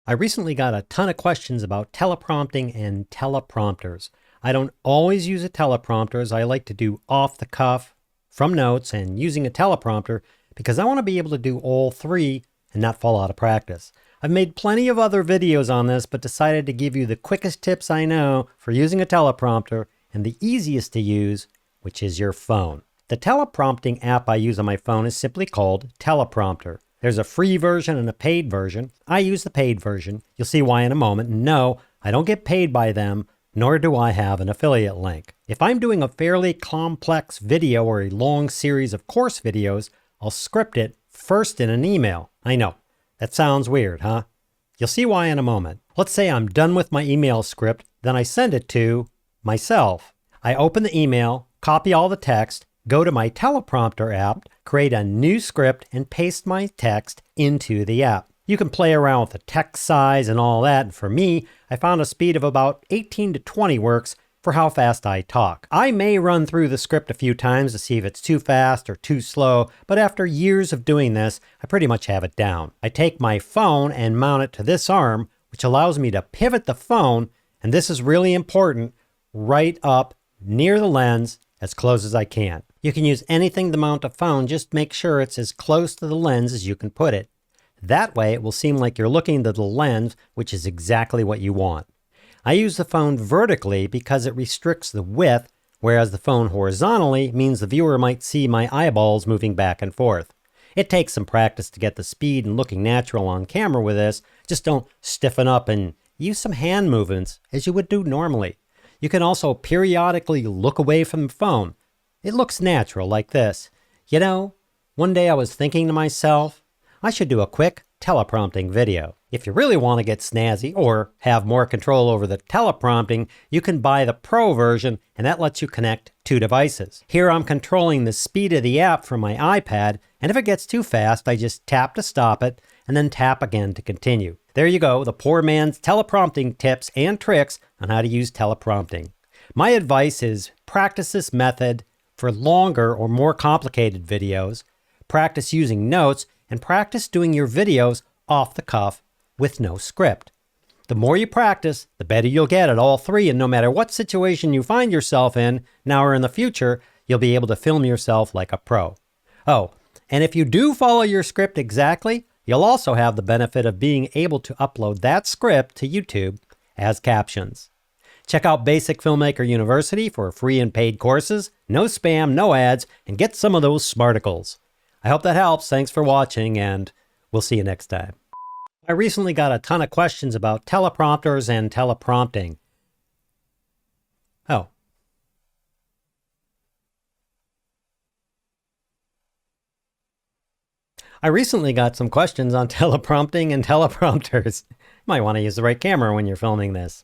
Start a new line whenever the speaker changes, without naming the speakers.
I recently got a ton of questions about teleprompting and teleprompters. I don't always use a teleprompter, as I like to do off the cuff, from notes, and using a teleprompter because I want to be able to do all three and not fall out of practice. I've made plenty of other videos on this, but decided to give you the quickest tips I know for using a teleprompter and the easiest to use, which is your phone. The teleprompting app I use on my phone is simply called Teleprompter. There's a free version and a paid version. I use the paid version. You'll see why in a moment. No, I don't get paid by them, nor do I have an affiliate link. If I'm doing a fairly complex video or a long series of course videos, I'll script it first in an email. I know, that sounds weird, huh? You'll see why in a moment. Let's say I'm done with my email script, then I send it to myself. I open the email, copy all the text, go to my teleprompter app, create a new script, and paste my text into the app. You can play around with the text size and all that, and for me, I found a speed of about 18 to 20 works for how fast I talk. I may run through the script a few times to see if it's too fast or too slow, but after years of doing this, I pretty much have it down. I take my phone and mount it to this arm, which allows me to pivot the phone, and this is really important, right up near the lens as close as I can. You can use anything to mount a phone, just make sure it's as close to the lens as you can put it. That way it will seem like you're looking to the lens, which is exactly what you want. I use the phone vertically because it restricts the width, whereas the phone horizontally means the viewer might see my eyeballs moving back and forth. It takes some practice to get the speed and looking natural on camera with this. Just don't stiffen up and use some hand movements as you would do normally. You can also periodically look away from the phone. It looks natural like this. You know, one day I was thinking to myself, I should do a quick teleprompting video. If you really want to get snazzy or have more control over the teleprompting, you can buy the Pro version, and that lets you connect two devices. Here I'm controlling the speed of the app from my iPad, and if it gets too fast, I just tap to stop it and then tap again to continue. There you go, the poor man's teleprompting tips and tricks on how to use teleprompting. My advice is practice this method for longer or more complicated videos, practice using notes, and practice doing your videos off the cuff with no script. The more you practice, the better you'll get at all three, and no matter what situation you find yourself in, now or in the future, you'll be able to film yourself like a pro. Oh, and if you do follow your script exactly, you'll also have the benefit of being able to upload that script to YouTube as captions. Check out Basic Filmmaker University for free and paid courses, no spam, no ads, and get some of those smarticles. I hope that helps. Thanks for watching, and we'll see you next time. I recently got a ton of questions about teleprompters and teleprompting. Oh. I recently got some questions on teleprompting and teleprompters. Might want to use the right camera when you're filming this.